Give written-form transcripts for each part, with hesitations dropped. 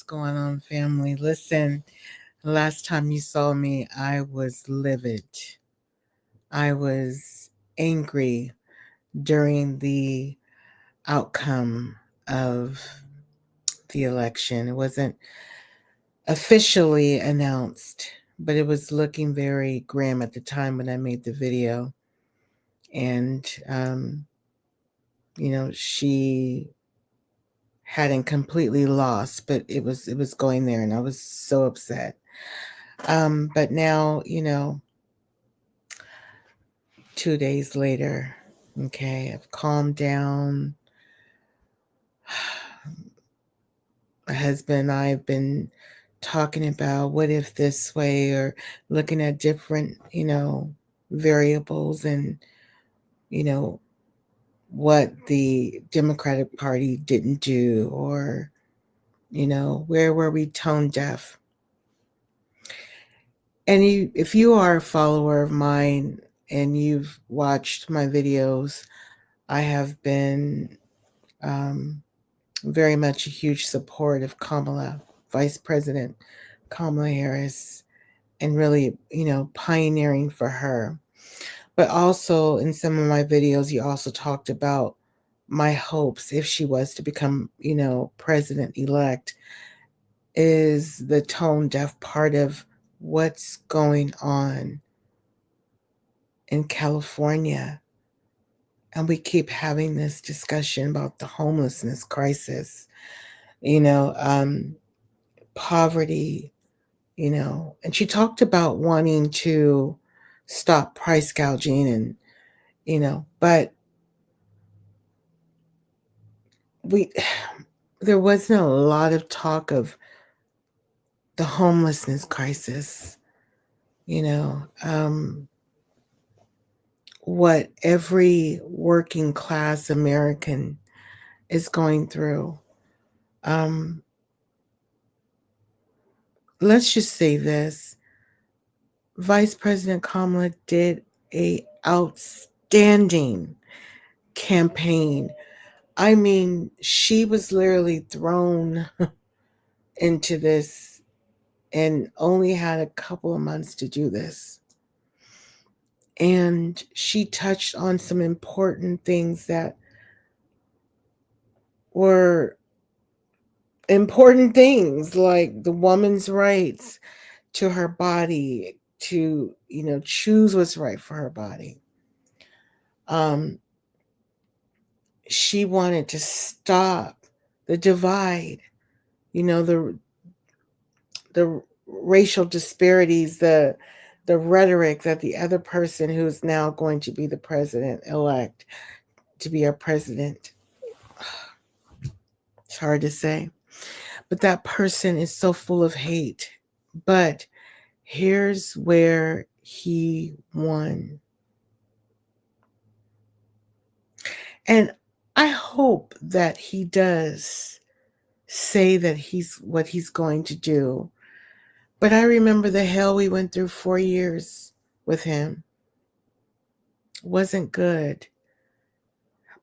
going on, family? Listen, last time you saw me, I was livid. I was angry during the outcome of the election. It wasn't officially announced, but it was looking very grim at the time when I made the video. And, she hadn't completely lost, but it was going there, and I was so upset. But now, 2 days later, okay, I've calmed down. My husband and I have been talking about what if this way, or looking at different, variables, and, you know, what the Democratic Party didn't do, or, where were we tone deaf. And if you are a follower of mine and you've watched my videos, I have been um, very much a huge support of Kamala, Vice President Kamala Harris, and really, pioneering for her. But also in some of my videos, you also talked about my hopes if she was to become, president elect, is the tone deaf part of what's going on in California. And we keep having this discussion about the homelessness crisis, you know, um, poverty, and she talked about wanting to stop price gouging, and, but we, there wasn't a lot of talk of the homelessness crisis, you know, um, what every working class American is going through. Um, let's just say this: Vice President Kamala did a outstanding campaign. I mean, she was literally thrown into this and only had a couple of months to do this. And she touched on some important things that were important things, like the woman's rights to her body, to, choose what's right for her body. Um, she wanted to stop the divide, the racial disparities, the rhetoric that the other person who's now going to be the president elect, to be our president, it's hard to say, but that person is so full of hate. But here's where he won. And I hope that he does say that he's what he's going to do. But I remember the hell we went through 4 years with him. Wasn't good.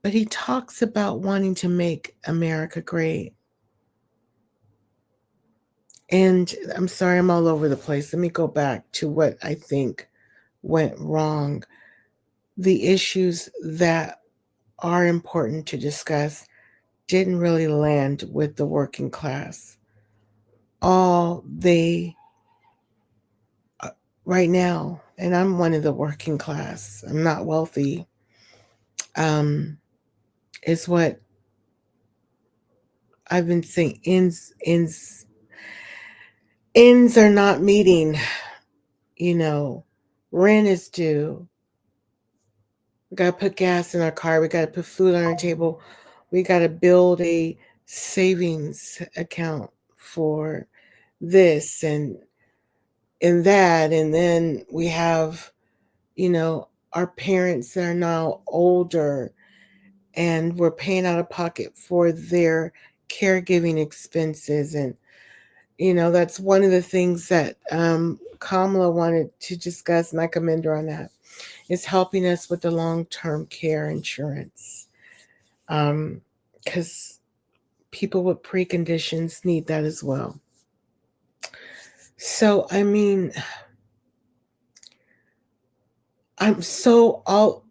But he talks about wanting to make America great. And I'm sorry, I'm all over the place. Let me go back to what I think went wrong. The issues that are important to discuss didn't really land with the working class. All they, right now, and I'm one of the working class, I'm not wealthy, um, is what I've been saying: ends are not meeting. Rent is due. We got to put gas in our car. We got to put food on our table. We got to build a savings account for this and that. And then we have, our parents that are now older, and we're paying out of pocket for their caregiving expenses. And, that's one of the things that Kamala wanted to discuss, and I commend her on that, is helping us with the long-term care insurance. Because people with preconditions need that as well. So, I mean, I'm so all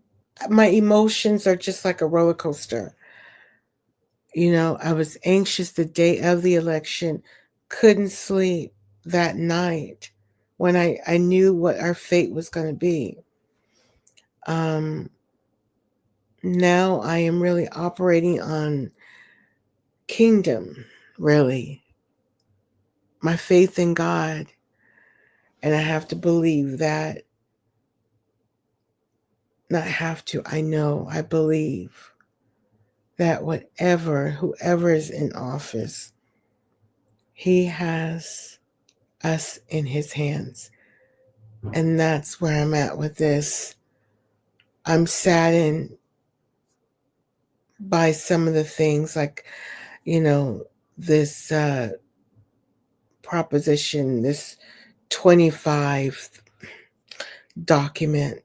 my emotions are just like a roller coaster. I was anxious the day of the election, couldn't sleep that night when I knew what our fate was going to be. Um, Now I am really operating on kingdom, really, my faith in God. And I have to believe that, not have to, I know, I believe that whoever is in office, he has us in his hands. And that's where I'm at with this. I'm saddened by some of the things, like, this proposition, this 25 document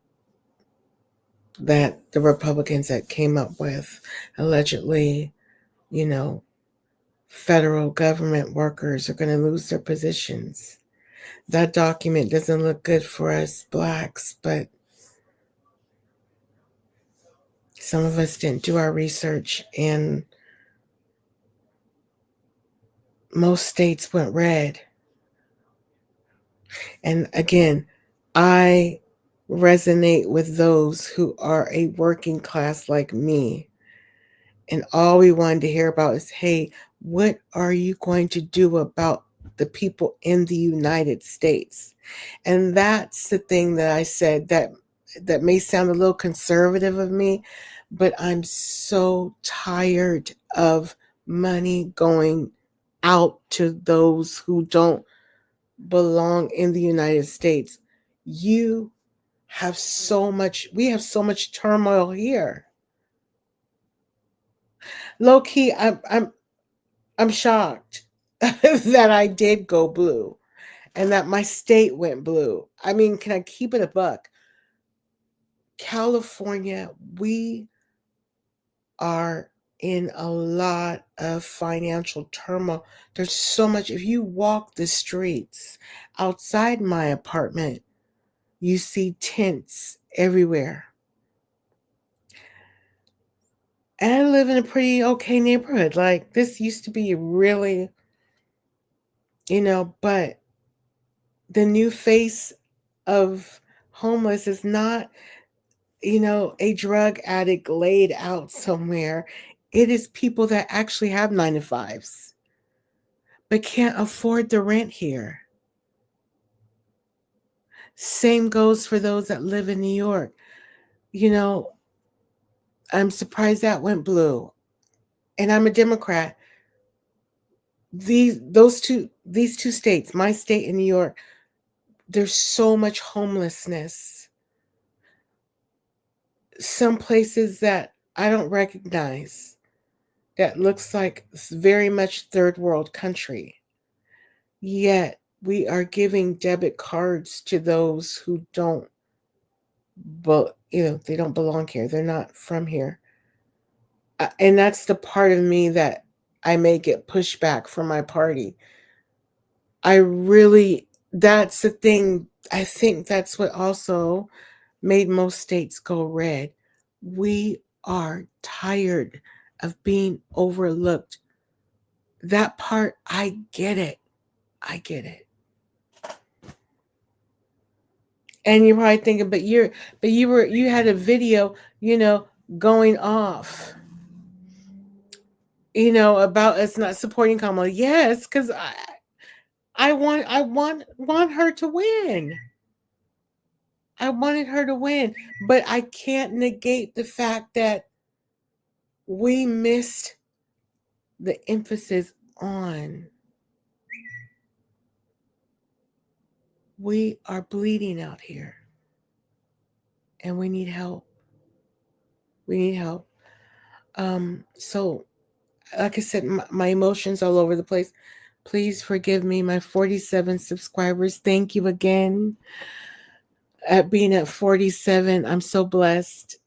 that the Republicans that came up with, allegedly, you know, federal government workers are going to lose their positions. That document doesn't look good for us blacks, but some of us didn't do our research, and most states went red. And again, I resonate with those who are a working class like me. And all we wanted to hear about is, hey, what are you going to do about the people in the United States? And that's the thing that I said that may sound a little conservative of me, but I'm so tired of money going out to those who don't belong in the United States. You we have so much turmoil here. Low key, I'm shocked that I did go blue and that my state went blue. I mean, can I keep it a buck? California, we are in a lot of financial turmoil. There's so much. If you walk the streets outside my apartment, you see tents everywhere. And I live in a pretty okay neighborhood. Like, this used to be really, but the new face of homeless is not, a drug addict laid out somewhere. It is people that actually have 9 to 5s, but can't afford the rent here. Same goes for those that live in New York. You know, I'm surprised that went blue. And I'm a Democrat. These two states, my state and New York, there's so much homelessness. Some places that I don't recognize, that looks like very much third world country. Yet we are giving debit cards to those who don't, but they don't belong here. They're not from here. And that's the part of me that I may get pushback from my party. That's the thing. I think that's what also made most states go red. We are tired of being overlooked. That part, I get it. I get it. And you're probably thinking, you had a video, going off, about us not supporting Kamala. Yes, because I want her to win. I wanted her to win, but I can't negate the fact that we missed the emphasis on, we are bleeding out here and we need help. We need help. So, like I said, my emotions all over the place. Please forgive me, my 47 subscribers. Thank you again. At being at 47, I'm so blessed.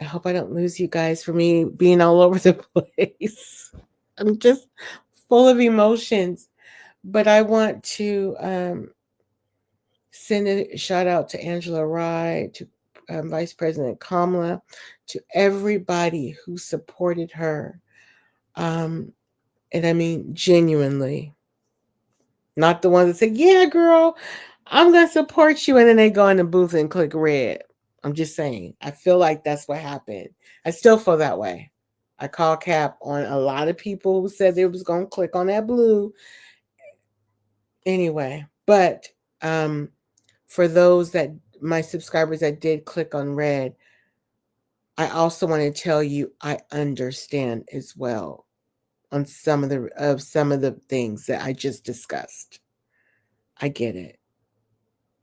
I hope I don't lose you guys for me being all over the place. I'm just full of emotions. But I want to send a shout out to Angela Rye, to Vice President Kamala, to everybody who supported her. And I mean, genuinely, not the ones that say, yeah, girl, I'm going to support you. And then they go in the booth and click red. I'm just saying, I feel like that's what happened. I still feel that way. I call cap on a lot of people who said they was going to click on that blue. Anyway, but for those that, my subscribers that did click on red, I also want to tell you I understand as well on some of the things that I just discussed. I get it.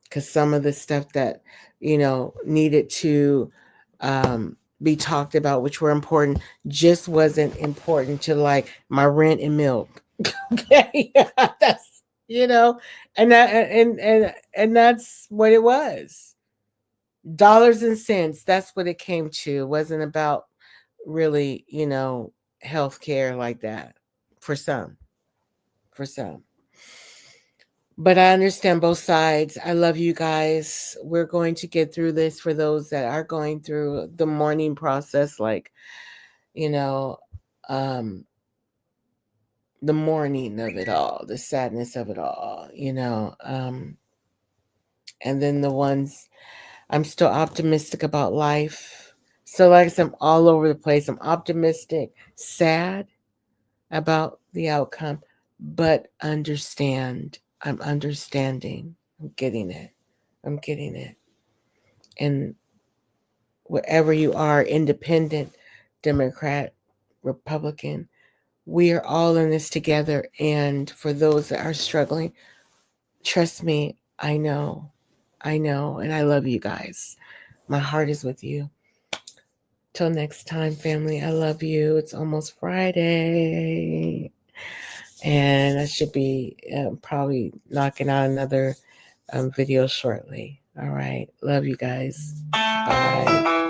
Because some of the stuff that, needed to be talked about, which were important, just wasn't important to like my rent and milk. Okay. That's, and that's what it was. Dollars and cents. That's what it came to. It wasn't about really, healthcare like that for some. For some. But I understand both sides. I love you guys. We're going to get through this for those that are going through the mourning process, like, you know, um, the mourning of it all, the sadness of it all, and then the ones, I'm still optimistic about life. So, like I said, I'm all over the place. I'm optimistic, sad about the outcome, but understand. I'm understanding. I'm getting it. I'm getting it. And wherever you are, independent, Democrat, Republican, we are all in this together. And for those that are struggling, trust me, I know. I know. And I love you guys. My heart is with you. Till next time, family, I love you. It's almost Friday. And I should be probably knocking out another video shortly. All right. Love you guys. Bye.